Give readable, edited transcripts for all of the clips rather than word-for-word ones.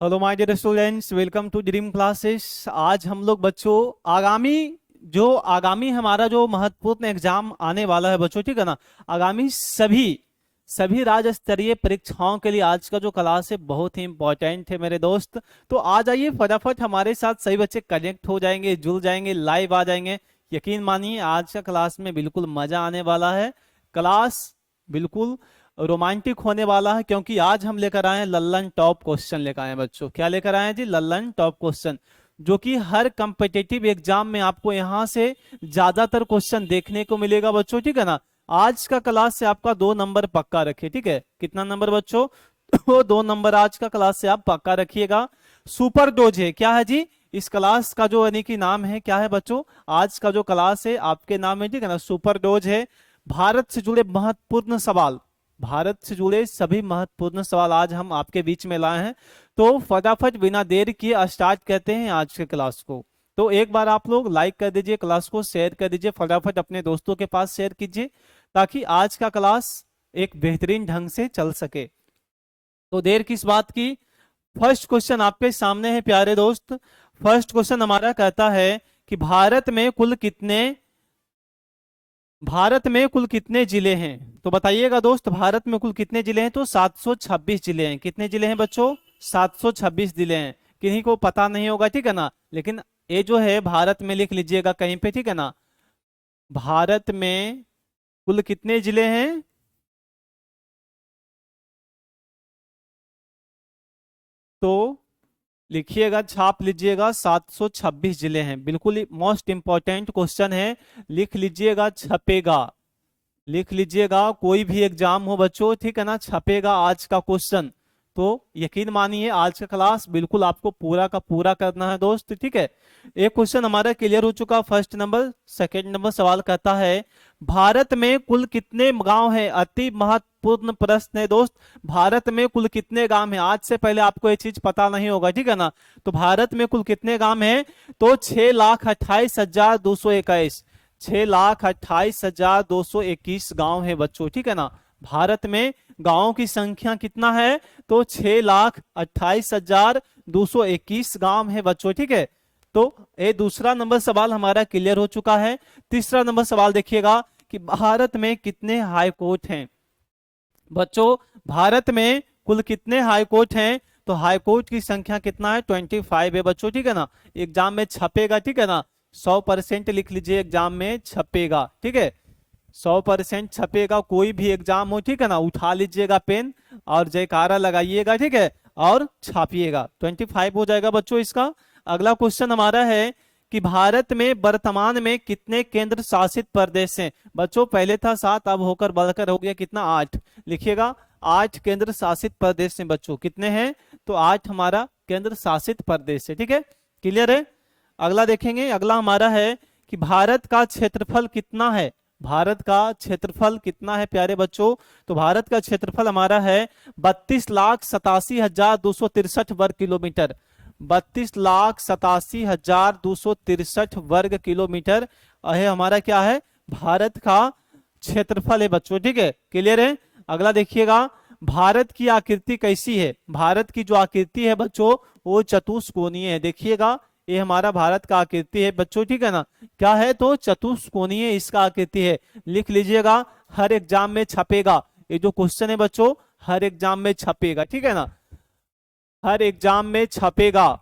Hello my dear students, welcome to dream classes. आज हम लोग बच्चों आगामी हमारा जो महत्वपूर्ण एग्जाम आने वाला है बच्चों, ठीक है ना। आगामी सभी सभी राज्य स्तरीय परीक्षाओं के लिए आज का जो क्लास है बहुत ही इंपॉर्टेंट है मेरे दोस्त। तो आ जाइए फटाफट, हमारे साथ सभी बच्चे कनेक्ट हो जाएंगे, जुड़ जाएंगे, लाइव आ जाएंगे। यकीन मानिए आज का क्लास में बिल्कुल मजा आने वाला है। क्लास बिल्कुल रोमांटिक होने वाला है, क्योंकि आज हम लेकर आए हैं लल्लन टॉप क्वेश्चन लेकर आए हैं बच्चों। क्या लेकर आए हैं जी? लल्लन टॉप क्वेश्चन, जो कि हर कम्पिटिटिव एग्जाम में आपको यहाँ से ज्यादातर क्वेश्चन देखने को मिलेगा बच्चों, ठीक है ना। आज का क्लास से आपका 2 नंबर पक्का रखिए, ठीक है। कितना नंबर बच्चों? वो 2 नंबर आज का क्लास से आप पक्का रखिएगा। सुपर डोज है, क्या है जी? इस क्लास का जो यानी कि नाम है क्या है बच्चों? आज का जो क्लास है आपके नाम है, ठीक है ना, सुपर डोज है। भारत से जुड़े महत्वपूर्ण सवाल, भारत से जुड़े सभी महत्वपूर्ण सवाल आज हम आपके बीच में लाए हैं। तो फटाफट बिना देर किए स्टार्ट करते हैं आज के क्लास को। तो एक बार आप लोग लाइक कर दीजिए, क्लास को शेयर कर दीजिए, फटाफट अपने दोस्तों के पास शेयर कीजिए, ताकि आज का क्लास एक बेहतरीन ढंग से चल सके। तो देर किस बात की, फर्स्ट क्वेश्चन आपके सामने है प्यारे दोस्त। फर्स्ट क्वेश्चन हमारा कहता है कि भारत में कुल कितने जिले हैं? तो बताइएगा दोस्त, भारत में कुल कितने जिले हैं? तो 726 जिले हैं। कितने जिले हैं बच्चों? 726 जिले हैं। किन्हीं को पता नहीं होगा, ठीक है ना, लेकिन ये जो है भारत में लिख लीजिएगा कहीं पे, ठीक है ना। भारत में कुल कितने जिले हैं? तो लिखिएगा, छाप लीजिएगा, 726 जिले हैं। बिल्कुल मोस्ट इंपॉर्टेंट क्वेश्चन है, लिख लीजिएगा, छपेगा, लिख लीजिएगा। कोई भी एग्जाम हो बच्चों, ठीक है ना, छपेगा आज का क्वेश्चन। तो यकीन मानिए आज का क्लास बिल्कुल आपको पूरा का पूरा करना है दोस्त, ठीक है। एक क्वेश्चन हमारा क्लियर हो चुका, फर्स्ट नंबर। सेकंड नंबर सवाल कहता है भारत में कुल कितने गांव हैं? अति महत्वपूर्ण प्रश्न है दोस्त। भारत में कुल कितने गांव हैं? आज से पहले आपको ये चीज पता नहीं होगा, ठीक है ना। तो भारत में कुल कितने गांव हैं? तो 6,28,221, 6,28,221 गांव है बच्चों, ठीक है ना। भारत में गांवों की संख्या कितना है? तो 6,28,221 गांव है बच्चों, ठीक है। तो ये दूसरा नंबर सवाल हमारा क्लियर हो चुका है। तीसरा नंबर सवाल देखिएगा कि भारत में कितने हाई कोर्ट हैं? बच्चों भारत में कुल कितने हाई कोर्ट हैं? तो हाई कोर्ट की संख्या कितना है? 25 है बच्चों, ठीक है ना। एग्जाम में छपेगा, ठीक है ना, 100% लिख लीजिए, एग्जाम में छपेगा, ठीक है। 100% छपेगा, कोई भी एग्जाम हो, ठीक है ना। उठा लीजिएगा पेन और जयकारा लगाइएगा, ठीक है, और छापिएगा। 25 हो जाएगा बच्चों इसका। अगला क्वेश्चन हमारा है कि भारत में वर्तमान में कितने केंद्र शासित प्रदेश हैं? बच्चों पहले था 7, अब होकर बढ़कर हो गया कितना? 8। लिखिएगा, 8 केंद्र शासित प्रदेश हैं बच्चों। कितने हैं? तो 8 हमारा केंद्र शासित प्रदेश है, ठीक है। क्लियर है? अगला देखेंगे, अगला हमारा है कि भारत का क्षेत्रफल कितना है? भारत का क्षेत्रफल कितना है प्यारे बच्चों? तो भारत का क्षेत्रफल हमारा है 32,87,263 वर्ग किलोमीटर। 32,87,263 वर्ग किलोमीटर है हमारा क्या है? भारत का क्षेत्रफल है बच्चों, ठीक है। क्लियर है? अगला देखिएगा, भारत की आकृति कैसी है? भारत की जो आकृति है बच्चों वो चतुष्कोणीय है। देखिएगा, ये हमारा भारत का आकृति है बच्चों, ठीक है ना। क्या है? तो चतुष्कोणीय इसका आकृति है। लिख लीजिएगा, हर एग्जाम में छपेगा। ये जो क्वेश्चन है बच्चों हर एग्जाम में छपेगा, ठीक है ना, हर एग्जाम में छपेगा।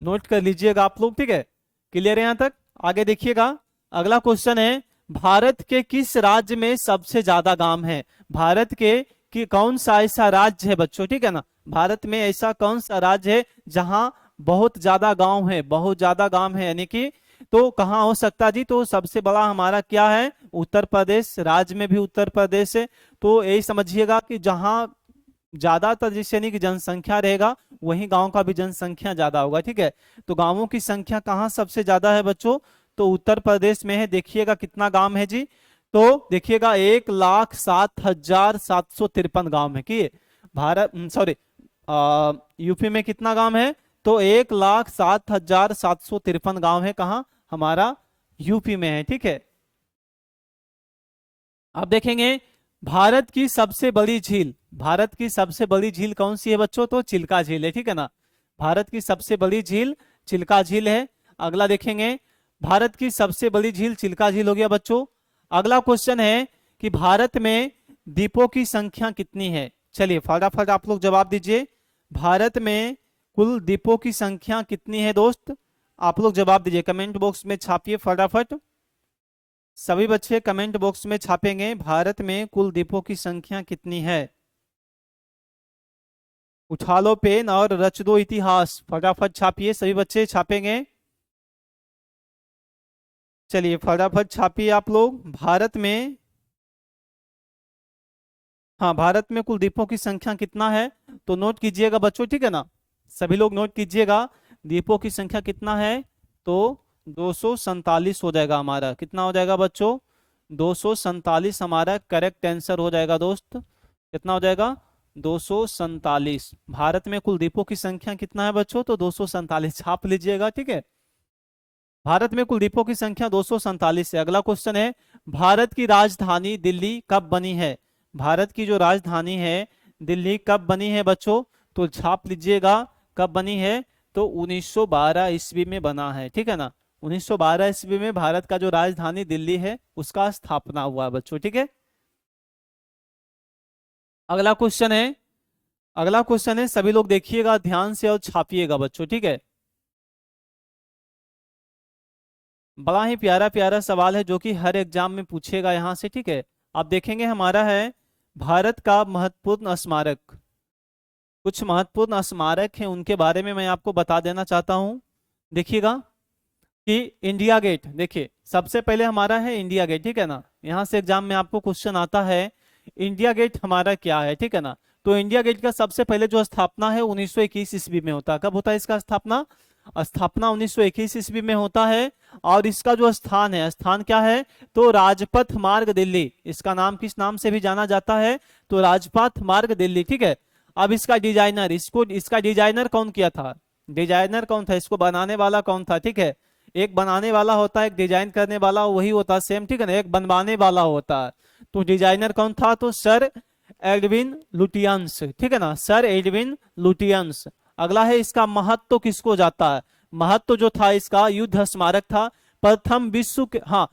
नोट कर लीजिएगा आप लोग, ठीक है। क्लियर है यहां तक? आगे देखिएगा, अगला क्वेश्चन है भारत के किस राज्य में सबसे ज्यादा गांव है? भारत के कि कौन सा ऐसा राज्य है बच्चों, ठीक है ना, भारत में ऐसा कौन सा राज्य है जहां बहुत ज्यादा गांव है? बहुत ज्यादा गांव है यानी कि, तो कहाँ हो सकता जी? तो सबसे बड़ा हमारा क्या है? उत्तर प्रदेश। राज्य में भी उत्तर प्रदेश है। तो यही समझिएगा कि जहां ज्यादातर जिस यानी कि जनसंख्या रहेगा वहीं गांव का भी जनसंख्या ज्यादा होगा, ठीक है। तो गांवों की संख्या कहाँ सबसे ज्यादा है बच्चों? तो उत्तर प्रदेश में है। देखिएगा कितना गांव है जी? तो देखिएगा 1,07,753 गांव है कि भारत, सॉरी, यूपी में कितना गांव है? तो 1,07,753 गांव है। कहाँ? हमारा यूपी में है, ठीक है। अब देखेंगे भारत की सबसे बड़ी झील। भारत की सबसे बड़ी झील कौन सी है बच्चों? तो चिल्का झील है, ठीक है ना। भारत की सबसे बड़ी झील चिल्का झील है। अगला देखेंगे, भारत की सबसे बड़ी झील चिल्का झील हो गया बच्चों। अगला क्वेश्चन है कि भारत में द्वीपों की संख्या कितनी है? चलिए फटाफट आप लोग जवाब दीजिए। भारत में कुल द्वीपों की संख्या कितनी है दोस्त? आप लोग जवाब दीजिए, कमेंट बॉक्स में छापिए फटाफट। सभी बच्चे कमेंट बॉक्स में छापेंगे, भारत में कुल द्वीपों की संख्या कितनी है। उठा लो पेन और रच दो इतिहास, फटाफट छापिए, सभी बच्चे छापेंगे। चलिए फटाफट छापिए आप लोग। भारत में, हाँ भारत में कुल द्वीपों की संख्या कितना है? तो नोट कीजिएगा बच्चों, ठीक है ना। सभी लोग नोट कीजिएगा, द्वीपों की संख्या कितना है? तो 247 हो जाएगा हमारा। कितना हो जाएगा बच्चों? 247 हमारा करेक्ट आंसर हो जाएगा दोस्त। कितना हो जाएगा? 247। भारत में कुल द्वीपों की संख्या कितना है बच्चों? तो 247 छाप लीजिएगा, ठीक है। भारत में कुल द्वीपों की संख्या 247 है। अगला क्वेश्चन है, भारत की राजधानी दिल्ली कब बनी है? भारत की जो राजधानी है दिल्ली कब बनी है बच्चों? तो छाप लीजिएगा, कब बनी है? तो 1912 ईस्वी में बना है, ठीक है ना। 1912 ईस्वी में भारत का जो राजधानी दिल्ली है उसका स्थापना हुआ है बच्चों, ठीक है। अगला क्वेश्चन है, अगला क्वेश्चन है, सभी लोग देखिएगा ध्यान से और छापिएगा बच्चों, ठीक है। बड़ा ही प्यारा प्यारा सवाल है जो कि हर एग्जाम में पूछेगा यहां से, ठीक है। आप देखेंगे हमारा है, भारत का महत्वपूर्ण स्मारक। कुछ महत्वपूर्ण स्मारक हैं, उनके बारे में मैं आपको बता देना चाहता हूं। देखिएगा कि इंडिया गेट, देखिए सबसे पहले हमारा है इंडिया गेट, ठीक है ना। यहां से एग्जाम में आपको क्वेश्चन आता है इंडिया गेट हमारा क्या है, ठीक है ना। तो इंडिया गेट का सबसे पहले जो स्थापना है 1921 ईस्वी में होता है। कब होता है इसका स्थापना? स्थापना 1921 ईस्वी में होता है। और इसका जो स्थान है, स्थान क्या है? तो राजपथ मार्ग दिल्ली। इसका नाम किस नाम से भी जाना जाता है? तो राजपथ मार्ग दिल्ली, ठीक है। अब इसका डिजाइनर, इसका डिजाइनर कौन किया था? डिजाइनर कौन था? इसको बनाने वाला कौन था? ठीक है, एक बनाने वाला होता है, एक डिजाइन करने वाला वही होता है, सेम, ठीक है ना। एक बनवाने वाला होता है। तो डिजाइनर कौन था? तो सर एडविन लुटियंस, ठीक है ना, सर एडविन लुटियंस। अगला है, इसका महत्व किसको जाता है? महत्व जो था इसका, युद्ध स्मारक था। प्रथम विश्व के, हाँ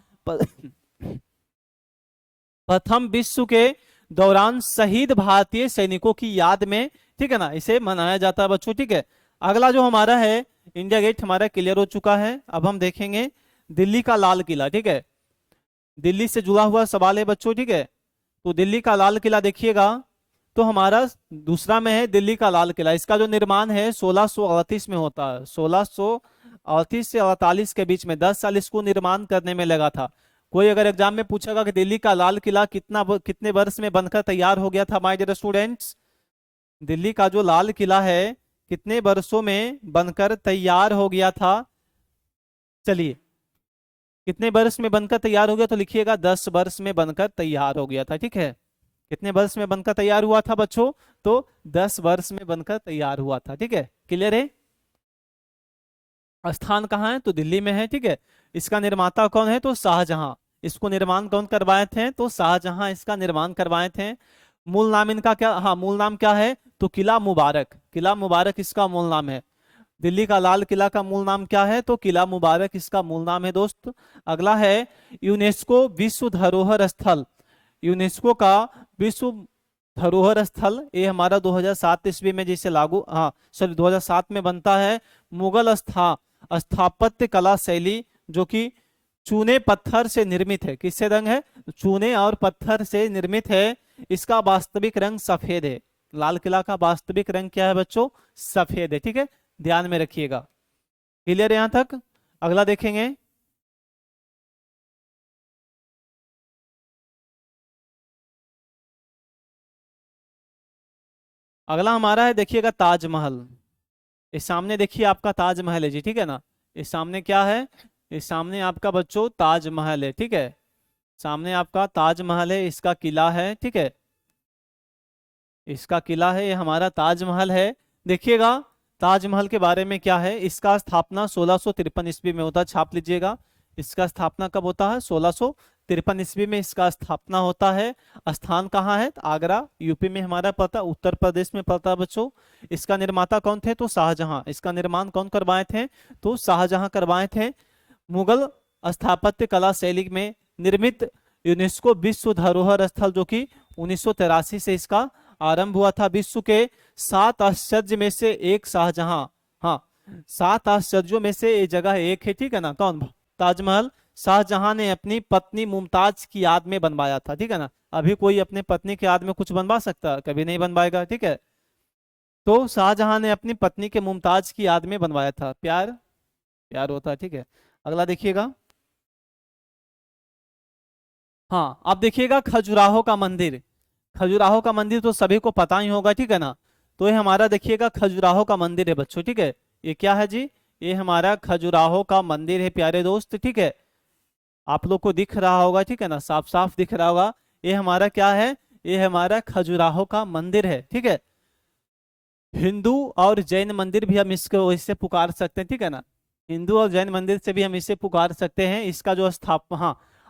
प्रथम विश्व के दौरान शहीद भारतीय सैनिकों की याद में, ठीक है ना, इसे मनाया जाता है बच्चों, ठीक है। अगला जो हमारा है, इंडिया गेट हमारा क्लियर हो चुका है। अब हम देखेंगे दिल्ली का लाल किला, ठीक है। दिल्ली से जुड़ा हुआ सवाल है बच्चों, ठीक है। तो दिल्ली का लाल किला देखिएगा, तो हमारा दूसरा में है दिल्ली का लाल किला। इसका जो निर्माण है 1638 में होता है। 1638 से 48 के बीच में 10 साल इसको निर्माण करने में लगा था। कोई अगर एग्जाम में पूछेगा कि दिल्ली का लाल किला कितने वर्ष में बनकर तैयार हो गया था माय डियर स्टूडेंट्स, दिल्ली का जो लाल किला है कितने वर्षों में बनकर तैयार हो गया था? चलिए, कितने वर्ष में बनकर तैयार हो गया? तो लिखिएगा 10 वर्ष में बनकर तैयार हो गया था, ठीक है। कितने वर्ष में बनकर तैयार हुआ था बच्चों? तो 10 वर्ष में बनकर तैयार हुआ था, ठीक है। क्लियर है? स्थान कहाँ है? तो दिल्ली में है, ठीक है। इसका निर्माता कौन है? तो शाहजहां। इसको निर्माण कौन करवाए थे? तो शाहजहां इसका निर्माण करवाए थे। मूल नाम इनका क्या, हाँ मूल नाम क्या है? तो किला मुबारक। किला मुबारक इसका मूल नाम है। दिल्ली का लाल किला का मूल नाम क्या है? तो किला मुबारक इसका मूल नाम है दोस्त। अगला है यूनेस्को विश्व धरोहर स्थल। यूनेस्को का विश्व धरोहर स्थल, ये हमारा 2007 ईस्वी में जिसे लागू, हाँ सॉरी 2007 में बनता है। मुगल स्थापत्य कला शैली जो कि चूने पत्थर से निर्मित है। किससे रंग है? चूने और पत्थर से निर्मित है। इसका वास्तविक रंग सफेद है। लाल किला का वास्तविक रंग क्या है बच्चों? सफेद है, ठीक है, ध्यान में रखिएगा। क्लियर है यहां तक? अगला देखेंगे, अगला हमारा है, देखिएगा ताजमहल। इस सामने देखिए आपका ताजमहल है जी, ठीक है ना। इस सामने क्या है? इस सामने आपका बच्चों ताजमहल है, ठीक है। सामने आपका ताजमहल है, इसका किला है, ठीक है। इसका किला है, ये हमारा ताजमहल है। देखिएगा ताजमहल के बारे में क्या है। इसका स्थापना 1653 ईस्वी में होता है, छाप लीजिएगा। इसका स्थापना कब होता है? 53 ईस्वी में इसका स्थापना होता है। स्थान कहाँ है? आगरा, यूपी में हमारा पड़ता, उत्तर प्रदेश में पड़ता है बच्चों। इसका निर्माता कौन थे? तो शाहजहां। इसका निर्माण कौन करवाए थे? तो शाहजहां करवाए थे। मुगल स्थापत्य कला शैली में निर्मित यूनेस्को विश्व धरोहर स्थल, जो कि 1983 से इसका आरंभ हुआ था। विश्व के 7 आश्चर्य में से एक शाहजहां, हाँ 7 आश्चर्यों में से ये जगह एक है, ठीक है ना। कौन? ताजमहल शाहजहां ने अपनी पत्नी मुमताज की याद में बनवाया था, ठीक है ना। अभी कोई अपने पत्नी की याद में कुछ बनवा सकता? कभी नहीं बनवाएगा, ठीक है। तो शाहजहां ने अपनी पत्नी के मुमताज की याद में बनवाया था। प्यार प्यार होता है, ठीक है। अगला देखिएगा। हाँ, अब देखिएगा खजुराहो का मंदिर। खजुराहो का मंदिर तो सभी को पता ही होगा, ठीक है ना। तो ये हमारा देखिएगा खजुराहो का मंदिर है बच्चों, ठीक है। ये क्या है जी? ये हमारा खजुराहो का मंदिर है प्यारे दोस्त, ठीक है। आप लोग को दिख रहा होगा, ठीक है ना, साफ साफ दिख रहा होगा। ये हमारा क्या है? ये हमारा खजुराहो का मंदिर है, ठीक है। हिंदू और जैन मंदिर भी हम इसको इससे पुकार सकते हैं, ठीक है ना। हिंदू और जैन मंदिर से भी हम इसे पुकार सकते हैं। इसका जो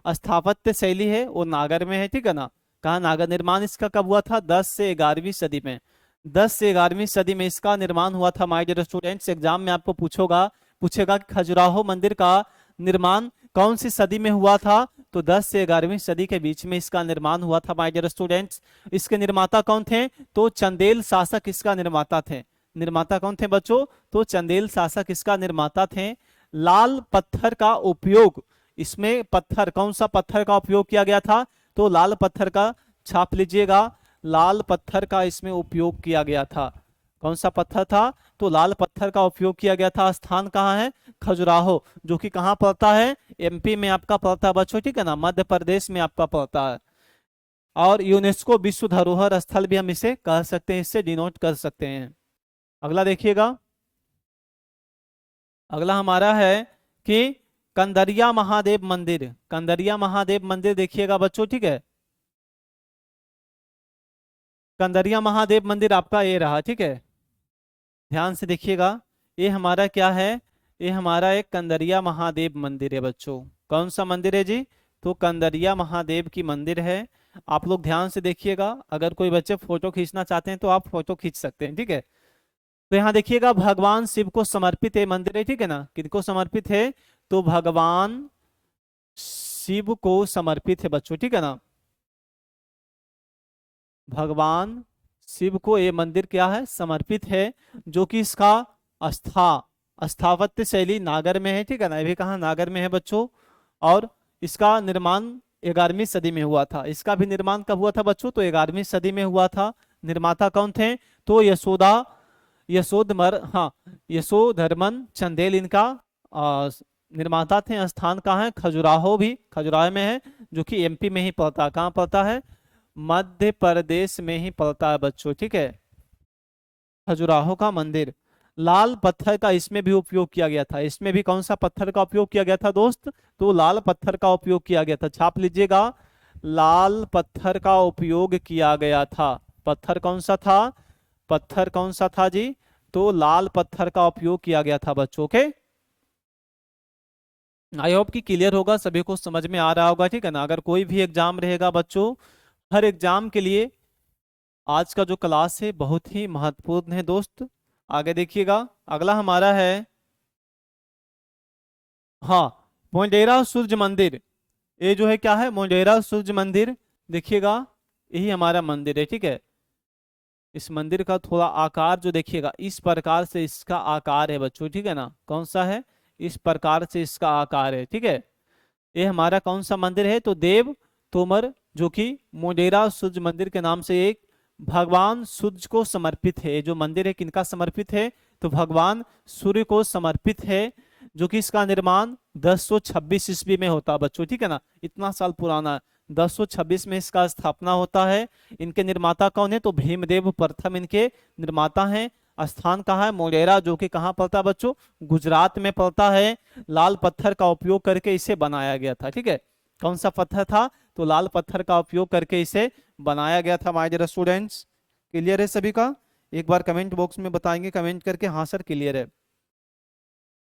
स्थापत्य शैली है वो नागर में है, ठीक है ना। कहा? नागर। निर्माण इसका कब हुआ था? 10 से 11वीं सदी में। 10 से 11वीं सदी में इसका निर्माण हुआ था। माय डियर स्टूडेंट्स, एग्जाम में आपको पूछेगा कि खजुराहो मंदिर का निर्माण कौन सी सदी में हुआ था? तो 10 से 11वीं सदी के बीच में इसका निर्माण हुआ था माय डियर स्टूडेंट्स। इसके निर्माता कौन थे? तो चंदेल शासक इसका निर्माता थे। निर्माता कौन थे बच्चों? तो चंदेल शासक इसका निर्माता थे। लाल पत्थर का उपयोग, इसमें पत्थर, कौन सा पत्थर का उपयोग किया गया था? तो लाल पत्थर का, छाप लीजिएगा, लाल पत्थर का इसमें उपयोग किया गया था। कौन सा पत्थर था? तो लाल पत्थर का उपयोग किया गया था। स्थान कहाँ है? खजुराहो, जो कि कहाँ पड़ता है? एमपी में आपका पड़ता है बच्चों, ठीक है ना, मध्य प्रदेश में आपका पड़ता है। और यूनेस्को विश्व धरोहर स्थल भी हम इसे कह सकते हैं, इससे डिनोट कर सकते हैं। अगला देखिएगा। अगला हमारा है कि कंदरिया महादेव मंदिर। कंदरिया महादेव मंदिर देखिएगा बच्चों, ठीक है। कंदरिया महादेव मंदिर आपका ये रहा, ठीक है। ध्यान से देखिएगा। ये हमारा क्या है? ये हमारा एक कंदरिया महादेव मंदिर है बच्चों। कौन सा मंदिर है जी? तो कंदरिया महादेव की मंदिर है। आप लोग ध्यान से देखिएगा। अगर कोई बच्चे फोटो खींचना चाहते हैं तो आप फोटो खींच सकते हैं, ठीक है। तो यहाँ देखिएगा, भगवान शिव को समर्पित है मंदिर है, ठीक है ना। किनको समर्पित है? तो भगवान शिव को समर्पित है बच्चों, ठीक है ना। भगवान शिव को ये मंदिर क्या है? समर्पित है। जो कि इसका स्थापत्य शैली नागर में है, ठीक है ना। ये भी कहाँ? नागर में है बच्चों। और इसका निर्माण 11वीं सदी में हुआ था। इसका भी निर्माण कब हुआ था बच्चों? तो 11वीं सदी में हुआ था। निर्माता कौन थे? तो यशोधर्मन चंदेल इनका निर्माता थे। स्थान कहाँ है? खजुराहो, भी खजुराहो में है, जो कि एमपी में ही पड़ता है। कहाँ पड़ता है? मध्य प्रदेश में ही पड़ता है बच्चों, ठीक है। खजुराहो का मंदिर। लाल पत्थर का इसमें भी उपयोग किया गया था। इसमें भी कौन सा पत्थर का उपयोग किया गया था दोस्त? तो लाल पत्थर का उपयोग किया गया था। छाप लीजिएगा, लाल पत्थर का उपयोग किया गया था। पत्थर कौन सा था? पत्थर कौन सा था जी? तो लाल पत्थर का उपयोग किया गया था बच्चों के। आई होप कि क्लियर होगा, सभी को समझ में आ रहा होगा, ठीक है ना। अगर कोई भी एग्जाम रहेगा बच्चों, हर एग्जाम के लिए आज का जो क्लास है बहुत ही महत्वपूर्ण है दोस्त। आगे देखिएगा। अगला हमारा है, हाँ, मोढेरा सूर्य मंदिर। ये जो है क्या है? मोढेरा सूर्य मंदिर। देखिएगा, यही हमारा मंदिर है, ठीक है। इस मंदिर का थोड़ा आकार जो देखिएगा, इस प्रकार से इसका आकार है बच्चों, ठीक है ना। कौन सा है? इस प्रकार से इसका आकार है, ठीक है। ये हमारा कौन सा मंदिर है? तो देव तोमर, जो कि मोढेरा सूर्य मंदिर के नाम से एक भगवान सूर्य को समर्पित है। ये जो मंदिर है किनका समर्पित है? तो भगवान सूर्य को समर्पित है। जो कि इसका निर्माण 1026 ईस्वी में होता है बच्चों, ठीक है ना। इतना साल पुराना, 1026 में इसका स्थापना होता है। इनके निर्माता कौन है? तो भीमदेव प्रथम इनके निर्माता हैं। स्थान कहाँ है? मोढेरा, जो कि कहाँ पड़ता है बच्चों? गुजरात में पड़ता है। लाल पत्थर का उपयोग करके इसे बनाया गया था, ठीक है। कौन सा पत्थर था? तो लाल पत्थर का उपयोग करके इसे बनाया गया था माय डियर स्टूडेंट्स। क्लियर है सभी का? एक बार कमेंट बॉक्स में बताएंगे कमेंट करके, हाँ सर क्लियर है।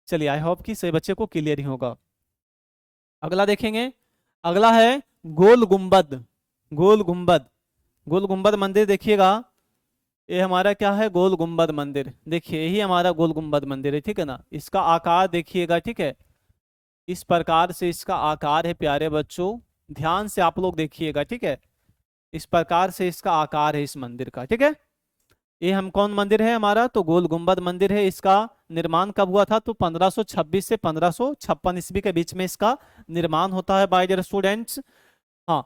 चलिए, आई होप कि सभी बच्चे को क्लियर ही होगा। अगला देखेंगे। अगला है गोल गुंबद। गोल गुंबद, गोल गुंबद मंदिर देखिएगा, ये हमारा क्या है, गोल गुंबद मंदिर। देखिए यही हमारा गोल गुंबद मंदिर है, ठीक है ना। इसका आकार देखिएगा, ठीक है, इस प्रकार से इसका आकार है प्यारे बच्चों, ध्यान से आप लोग देखिएगा, ठीक है। इस प्रकार से इसका आकार है इस मंदिर का, ठीक है। ये हम कौन मंदिर है हमारा, तो गोल गुंबद मंदिर है। इसका निर्माण कब हुआ था, तो 1526 से 1556 ईस्वी के बीच में इसका निर्माण होता है बाय डियर स्टूडेंट्स। हाँ,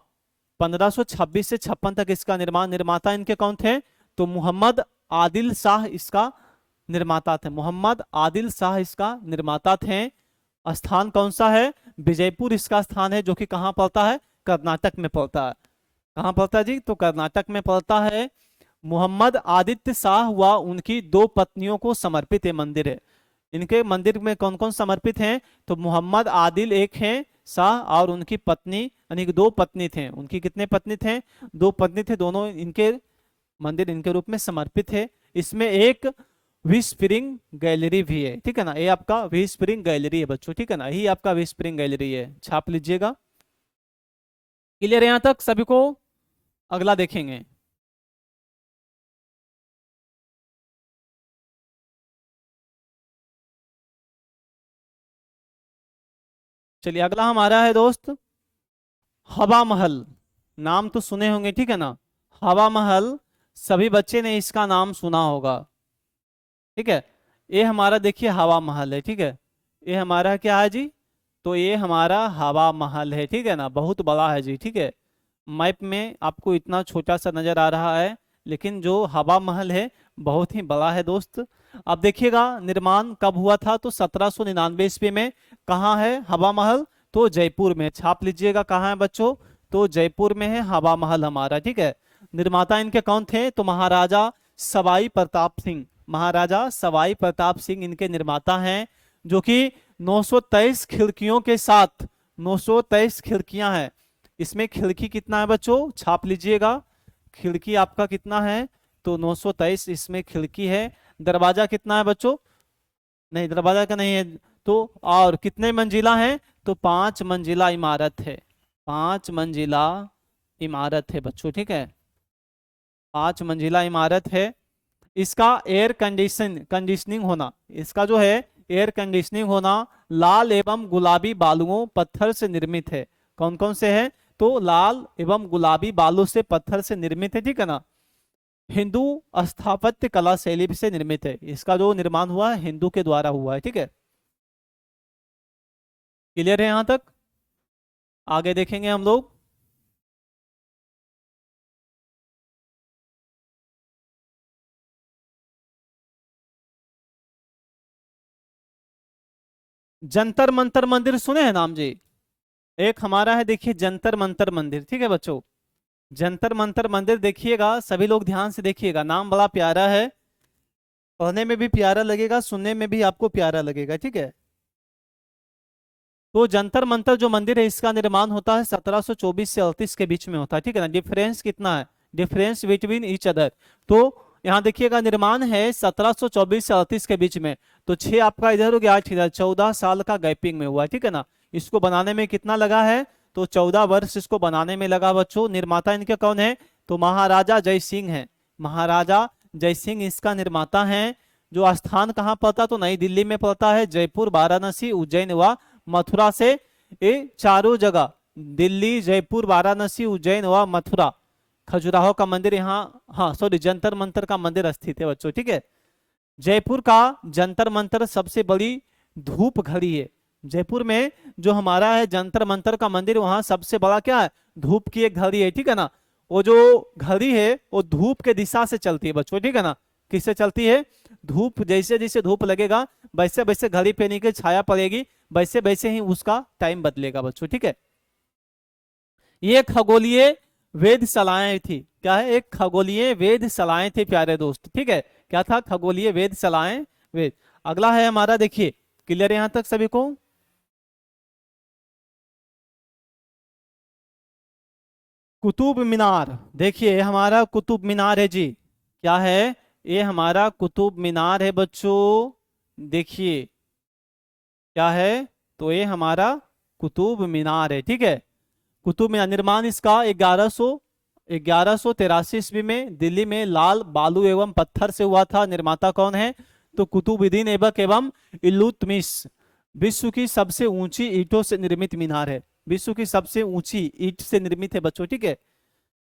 1526 से 56 तक इसका निर्माण, निर्माता इनके कौन थे, तो मोहम्मद आदिल शाह इसका निर्माता थे। मोहम्मद आदिल शाह इसका निर्माता थे। स्थान कौन सा है, विजयपुर इसका स्थान है, जो कि कहाँ पड़ता है, कर्नाटक में पड़ता है। कहाँ पड़ता है जी, तो कर्नाटक में पड़ता है। मोहम्मद आदित्य शाह हुआ उनकी दो पत्नियों को समर्पित ये मंदिर है। इनके मंदिर में कौन कौन समर्पित हैं, तो मोहम्मद आदिल एक हैं शाह, और उनकी पत्नी, यानी कि दो पत्नी थे उनकी। कितने पत्नी थे, दो पत्नी थे, दोनों इनके मंदिर इनके रूप में समर्पित है। इसमें एक वी स्प्रिंग गैलरी भी है, ठीक है ना। ये आपका वी स्प्रिंग गैलरी है बच्चों, ठीक है ना, यही आपका वी स्प्रिंग गैलरी है, छाप लीजिएगा। क्लियर है यहां तक सभी को। अगला देखेंगे, चलिए अगला हमारा है दोस्त हवा महल। नाम तो सुने होंगे, ठीक है ना। हवा महल, सभी बच्चे ने इसका नाम सुना होगा, ठीक है। ये हमारा देखिए हवा महल है, ठीक है। ये हमारा क्या है जी, तो ये हमारा हवा महल है, ठीक है ना, बहुत बड़ा है जी, ठीक है। मैप में आपको इतना छोटा सा नजर आ रहा है, लेकिन जो हवा महल है बहुत ही बड़ा है दोस्त। अब देखिएगा निर्माण कब हुआ था, तो 1799 ईस्वी में। कहाँ है हवा महल, तो जयपुर में। छाप लीजिएगा कहाँ है बच्चों, तो जयपुर में है हवा महल हमारा, ठीक है। निर्माता इनके कौन थे, तो महाराजा सवाई प्रताप सिंह। महाराजा सवाई प्रताप सिंह इनके निर्माता हैं, जो कि 923 खिड़कियों के साथ, 923 खिड़कियां हैं इसमें। खिड़की कितना है बच्चों, छाप लीजिएगा, खिड़की आपका कितना है, तो 923 इसमें खिड़की है। दरवाजा कितना है बच्चों, नहीं दरवाजा का नहीं है, तो और कितने मंजिला है, तो 5 मंजिला इमारत है। 5 मंजिला इमारत है बच्चों, ठीक है, 5 मंजिला इमारत है। इसका एयर कंडीशनिंग होना, इसका जो है एयर कंडीशनिंग होना, लाल एवं गुलाबी बालुओं पत्थर से निर्मित है। कौन कौन से है, तो लाल एवं गुलाबी बालू से पत्थर से निर्मित है, ठीक है ना। हिंदू स्थापत्य कला शैली से निर्मित है। इसका जो निर्माण हुआ है हिंदू के द्वारा हुआ है, ठीक है। क्लियर है यहां तक। आगे देखेंगे हम लोग, जंतर मंतर मंदिर सुने हैं नाम जी। एक हमारा है देखिए जंतर मंतर मंदिर, ठीक है बच्चों। जंतर मंतर मंदिर देखिएगा, सभी लोग ध्यान से देखिएगा, नाम बड़ा प्यारा है, पढ़ने में भी प्यारा लगेगा, सुनने में भी आपको प्यारा लगेगा, ठीक है। तो जंतर मंतर जो मंदिर है इसका निर्माण होता है 1724 से 38 के बीच में होता है, ठीक है ना। डिफरेंस कितना है, डिफरेंस बिटवीन ईच अदर, तो यहाँ देखिएगा निर्माण है 1724 से 38 के बीच में, तो 6 आपका इधर हो गया, 8 इधर, 14 साल का गैपिंग में हुआ है, ठीक है ना। इसको बनाने में कितना लगा है, तो 14 वर्ष इसको बनाने में लगा बच्चों। निर्माता इनके कौन है, तो महाराजा जय सिंह है। महाराजा जय सिंह इसका निर्माता है। जो स्थान कहाँ पड़ता, तो नई दिल्ली में पड़ता है, जयपुर, वाराणसी, उज्जैन व मथुरा से ये चारों जगह, दिल्ली, जयपुर, वाराणसी, उज्जैन व मथुरा, खजुराहो का मंदिर यहाँ, हाँ सॉरी, जंतर मंतर का मंदिर स्थित है बच्चों, ठीक है। जयपुर का जंतर मंतर सबसे बड़ी धूप घड़ी है। जयपुर में जो हमारा है जंतर मंतर का मंदिर, वहां सबसे बड़ा क्या है, धूप की एक घड़ी है, ठीक है ना। वो जो घड़ी है वो धूप के दिशा से चलती है बच्चों, ठीक है ना। किससे चलती है, धूप, जैसे जैसे धूप लगेगा वैसे वैसे घड़ी पे नीचे छाया पड़ेगी, वैसे वैसे ही उसका टाइम बदलेगा बच्चों, ठीक है। ये खगोलीय वेधशालाएं थी, क्या है, एक खगोलीय वेधशालाएं थी प्यारे दोस्त, ठीक है। क्या था, खगोलीय वेधशालाएं, वेद। अगला है हमारा देखिए, क्लियर यहां तक सभी को। कुतुब मीनार, देखिए ये हमारा कुतुब मीनार है जी। क्या है, ये हमारा कुतुब मीनार है बच्चों। देखिए क्या है, तो ये हमारा कुतुब मीनार है, ठीक है। कुतुब मीनार निर्माण इसका 1183 ईस्वी में दिल्ली में लाल बालू एवं पत्थर से हुआ था। निर्माता कौन है? तो कुतुबुद्दीन ऐबक एवं इल्तुतमिश। विश्व की सबसे ऊंची ईंटों से निर्मित मीनार है। विश्व की सबसे ऊंची ईंट से निर्मित है बच्चों, ठीक है।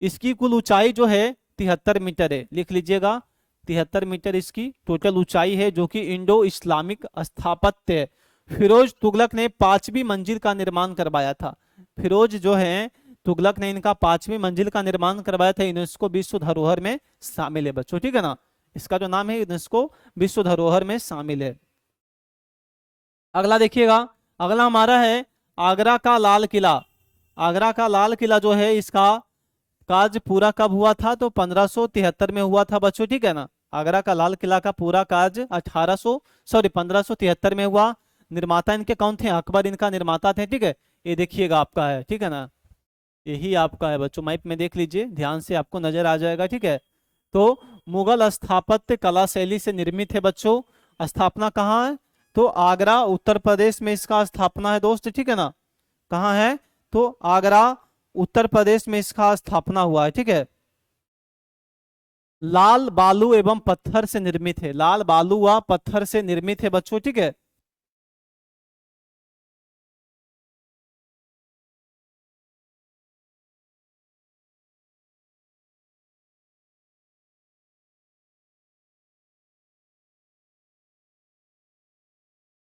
इसकी कुल ऊंचाई जो है 73 मीटर है, लिख लीजिएगा 73 मीटर इसकी टोटल ऊंचाई है, जो कि इंडो इस्लामिक स्थापत्य है। फिरोज तुगलक ने 5वीं मंजिल का निर्माण करवाया था। फिरोज जो है तुगलक ने इनका 5वीं मंजिल का निर्माण करवाया था। यूनेस्को विश्व धरोहर में शामिल है बच्चों, ठीक है ना। इसका जो नाम है यूनेस्को विश्व धरोहर में शामिल है। अगला देखिएगा, अगला हमारा है आगरा का लाल किला। आगरा का लाल किला जो है इसका कार्य पूरा कब हुआ था? तो 1573 में हुआ था बच्चों, ठीक है ना। आगरा का लाल किला का पूरा कार्य 1573 में हुआ। निर्माता इनके कौन थे? अकबर इनका निर्माता थे, ठीक है। ये देखिएगा आपका है, ठीक है ना, यही आपका है बच्चों। मैप में देख लीजिए ध्यान से, आपको नजर आ जाएगा, ठीक है। तो मुगल स्थापत्य कला शैली से निर्मित है बच्चों। स्थापना कहाँ है? तो आगरा उत्तर प्रदेश में इसका स्थापना है दोस्त, ठीक है ना। कहाँ है? तो आगरा उत्तर प्रदेश में इसका स्थापना हुआ है, ठीक है। लाल बालू एवं पत्थर से निर्मित है। लाल बालू व पत्थर से निर्मित है बच्चों, ठीक है।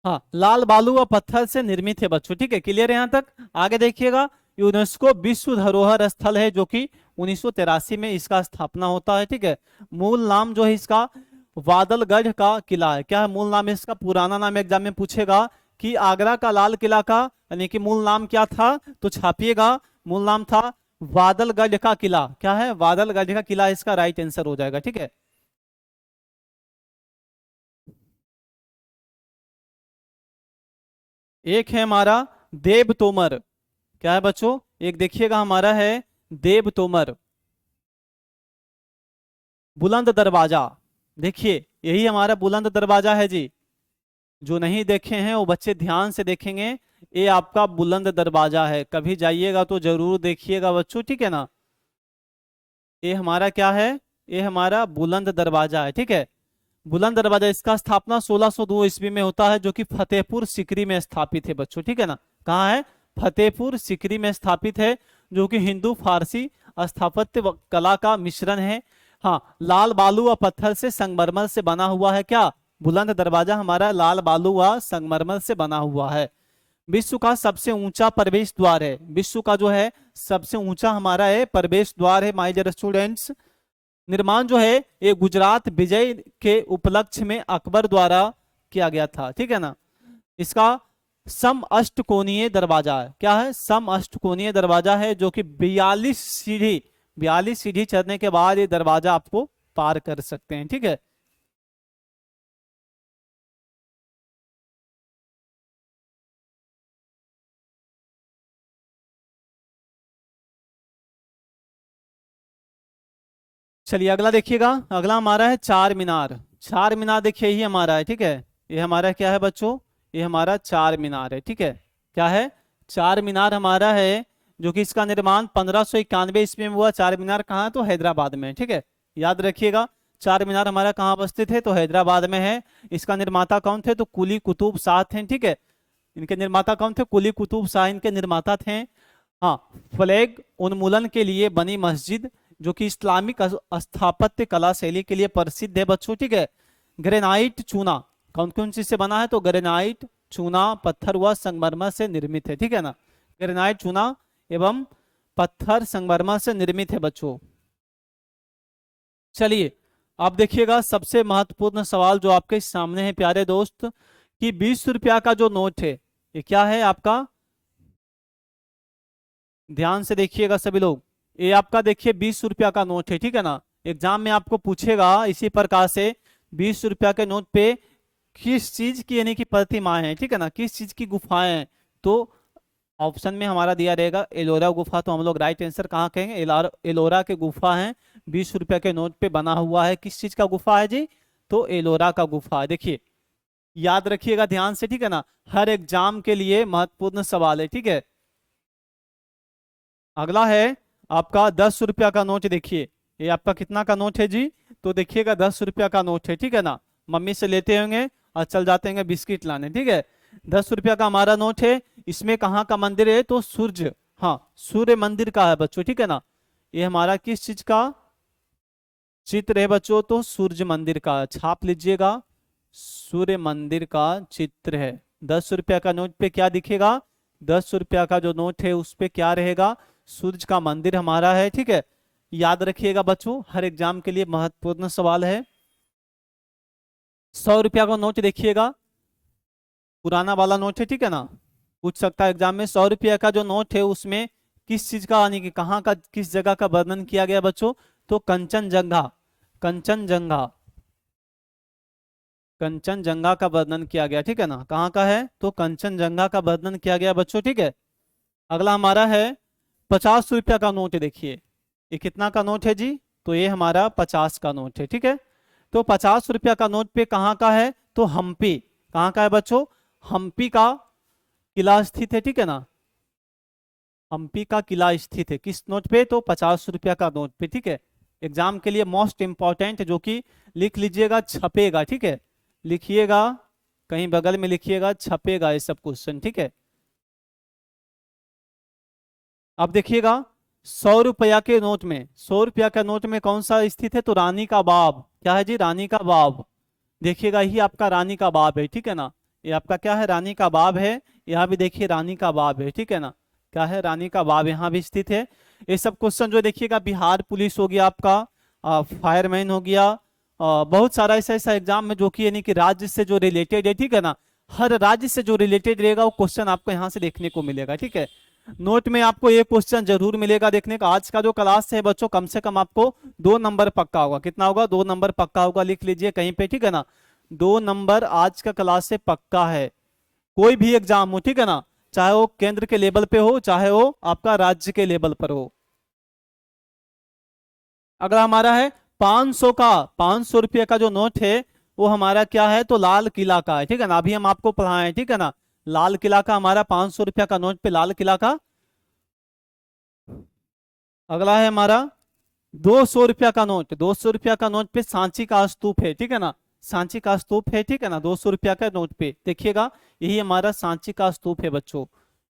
हाँ, लाल बालू व पत्थर से निर्मित है बच्चों, ठीक है। क्लियर है यहाँ तक? आगे देखिएगा, यूनेस्को विश्व धरोहर स्थल है, जो कि 1983 में इसका स्थापना होता है, ठीक है। मूल नाम जो है इसका वादलगढ़ का किला है। क्या है मूल नाम? इसका पुराना नाम एग्जाम में पूछेगा कि आगरा का लाल किला का यानी कि मूल नाम क्या था, तो छापिएगा मूल नाम था वादलगढ़ का किला। क्या है? वादलगढ़ का किला इसका राइट आंसर हो जाएगा, ठीक है। एक है हमारा देव तोमर। क्या है बच्चों? एक देखिएगा हमारा है देव तोमर बुलंद दरवाजा। देखिए यही हमारा बुलंद दरवाजा है जी। जो नहीं देखे हैं वो बच्चे ध्यान से देखेंगे। ये आपका बुलंद दरवाजा है, कभी जाइएगा तो जरूर देखिएगा बच्चों, ठीक है ना। ये हमारा क्या है? ये हमारा बुलंद दरवाजा है, ठीक है। बुलंद दरवाजा इसका स्थापना 1602 ईस्वी में होता है, जो कि फतेहपुर सीकरी में स्थापित है बच्चों, ठीक है ना। कहाँ है? फतेहपुर सीकरी में स्थापित है, जो कि हिंदू फारसी स्थापत्य कला का मिश्रण है। हाँ, लाल बालू व पत्थर से संगमरमर से बना हुआ है। क्या? बुलंद दरवाजा हमारा लाल बालू व संगमरमर से बना हुआ है। विश्व का सबसे ऊंचा प्रवेश द्वार है। विश्व का जो है सबसे ऊंचा हमारा है प्रवेश द्वार है माय डियर स्टूडेंट्स। निर्माण जो है ये गुजरात विजय के उपलक्ष्य में अकबर द्वारा किया गया था, ठीक है ना। इसका सम अष्टकोणीय दरवाजा है। क्या है? सम अष्टकोणीय दरवाजा है, जो कि 42 सीढ़ी चढ़ने के बाद ये दरवाजा आपको पार कर सकते हैं, ठीक है। चलिए अगला देखिएगा, अगला हमारा है चार मीनार। चार मीनार देखिए ही हमारा है, ठीक है। ये हमारा क्या है बच्चों? ये हमारा चार मीनार है, ठीक है। क्या है? चार मीनार हमारा है, जो कि इसका निर्माण 1591 ईस्वी में हुआ। चार मीनार कहाँ है? तो हैदराबाद में, ठीक है। याद रखिएगा चार मीनार हमारा कहाँ अवस्थित है? तो हैदराबाद में है। इसका निर्माता कौन थे? तो कुली कुतुब शाह थे, ठीक है। इनके निर्माता कौन थे? कुली कुतुब शाह इनके निर्माता थे। हाँ, फ्लैग उन्मूलन के लिए बनी मस्जिद, जो कि इस्लामिक स्थापत्य कला शैली के लिए प्रसिद्ध है बच्चों, ठीक है। ग्रेनाइट चूना कौन कौन चीज से बना है? तो ग्रेनाइट चूना पत्थर व संगमरमर से निर्मित है, ठीक है ना। ग्रेनाइट चूना एवं पत्थर संगमरमर से निर्मित है बच्चों। चलिए आप देखिएगा सबसे महत्वपूर्ण सवाल जो आपके सामने है प्यारे दोस्त, कि 20 रुपया का जो नोट है ये क्या है आपका? ध्यान से देखिएगा सभी लोग। ये आपका देखिए 20 रुपया का नोट है, ठीक है ना। एग्जाम में आपको पूछेगा इसी प्रकार से 20 रुपया के नोट पे किस चीज की यानी कि प्रतिमाएं हैं, ठीक है ना, किस चीज की गुफाएं हैं। तो ऑप्शन में हमारा दिया रहेगा एलोरा गुफा, तो हम लोग राइट आंसर कहाँ कहेंगे? एलोरा के गुफा है। 20 रुपया के नोट पे बना हुआ है, किस चीज का गुफा है जी? तो एलोरा का गुफा है। देखिए याद रखिएगा ध्यान से, ठीक है ना, हर एग्जाम के लिए महत्वपूर्ण सवाल है, ठीक है। अगला है आपका 10 रुपया का नोट। देखिए ये आपका कितना का नोट है जी, तो देखिएगा 10 रुपया का नोट है, ठीक है ना। मम्मी से लेते होंगे और चल जाते होंगे बिस्किट लाने, ठीक है। 10 रुपया का हमारा नोट है। इसमें कहाँ का मंदिर है, तो सूर्य, हाँ सूर्य मंदिर का है बच्चों, ठीक है ना। ये हमारा किस चीज का चित्र है बच्चों, तो सूर्य मंदिर का। छाप लीजिएगा, सूर्य मंदिर का चित्र है। 10 रुपया का नोट पे क्या दिखेगा, 10 रुपया का जो नोट है उस पे क्या रहेगा, सूर्य का मंदिर हमारा है, ठीक है। याद रखिएगा बच्चों, हर एग्जाम के लिए महत्वपूर्ण सवाल है। 100 रुपया का नोट देखिएगा, पुराना वाला नोट है, ठीक है ना। पूछ सकता है एग्जाम में, 100 रुपया का जो नोट है उसमें किस चीज का, यानी कि कहाँ का, किस जगह का वर्णन किया गया बच्चों, तो कंचनजंगा, कंचनजंगा, कंचनजंगा का वर्णन किया गया, ठीक है ना। कहाँ का है, तो कंचनजंगा का वर्णन किया गया बच्चों, ठीक है। अगला हमारा है 50 रुपया का नोट। देखिए ये कितना का नोट है जी, तो ये हमारा 50 का नोट है, ठीक है। तो 50 रुपया का नोट पे कहाँ का है, तो हम्पी, कहाँ का है बच्चों, हम्पी का किला स्थित है, ठीक है ना। हम्पी का किला स्थित है किस नोट पे, तो 50 रुपया का नोट पे, ठीक है। एग्जाम के लिए मोस्ट इंपॉर्टेंट, जो कि लिख लीजिएगा, छपेगा, ठीक है। लिखिएगा, कहीं बगल में लिखिएगा, छपेगा ये सब क्वेश्चन, ठीक है। अब देखिएगा 100 रुपया के नोट में, 100 रुपया के नोट में कौन सा स्थित है, तो रानी का बाब, क्या है जी, रानी का बाब। देखिएगा ही आपका रानी का बाब है, ठीक है ना। ये आपका क्या है, रानी का बाब है। यहाँ भी देखिए रानी का बाब है, ठीक है ना। क्या है, रानी का बाब यहाँ भी स्थित है। ये सब क्वेश्चन जो देखिएगा, बिहार पुलिस हो गया आपका, फायरमैन हो गया, बहुत सारा ऐसा ऐसा एग्जाम में जो कि यानी कि राज्य से जो रिलेटेड है, ठीक है ना। हर राज्य से जो रिलेटेड रहेगा वो क्वेश्चन आपको यहाँ से देखने को मिलेगा, ठीक है। नोट में आपको ये क्वेश्चन जरूर मिलेगा देखने का। आज का जो क्लास है बच्चों, कम से कम आपको 2 नंबर पक्का होगा। कितना होगा, 2 नंबर पक्का होगा, लिख लीजिए कहीं पे, ठीक है ना। 2 नंबर आज का क्लास से पक्का है। कोई भी एग्जाम हो, ठीक है ना, चाहे वो केंद्र के लेवल पे हो, चाहे वो आपका राज्य के लेवल पर हो। अगला हमारा है 500 का, 500 रुपये का जो नोट है वो हमारा क्या है, तो लाल किला का है, ठीक है ना। अभी हम आपको पढ़ाए हैं, ठीक है ना। लाल किला का हमारा 500 रुपया का नोट पे लाल किला का। अगला है हमारा 200 रुपया का नोट, 200 रुपया का नोट पे सांची का स्तूप है, ठीक है ना। सांची का स्तूप है, ठीक है ना, 200 रुपया का नोट पे देखिएगा, यही हमारा सांची का स्तूप है बच्चों।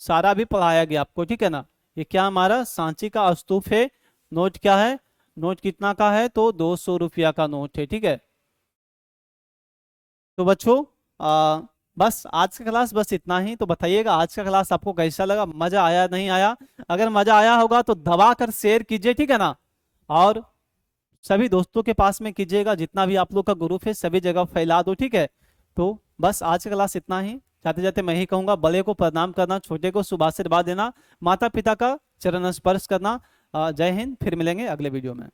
सारा भी पढ़ाया गया आपको, ठीक है ना। ये क्या हमारा सांची का स्तूप है। नोट क्या है, नोट कितना का है, तो 200 रुपया का नोट है, ठीक है। तो बच्चों बस आज का क्लास बस इतना ही। तो बताइएगा आज का क्लास आपको कैसा लगा, मजा आया नहीं आया। अगर मजा आया होगा तो दबा कर शेयर कीजिए, ठीक है ना। और सभी दोस्तों के पास में कीजिएगा, जितना भी आप लोग का ग्रुप है सभी जगह फैला दो, ठीक है। तो बस आज का क्लास इतना ही। जाते जाते मैं ही कहूंगा, बड़े को प्रणाम करना, छोटे को शुभ आशीर्वाद देना, माता पिता का चरण स्पर्श करना। जय हिंद, फिर मिलेंगे अगले वीडियो में।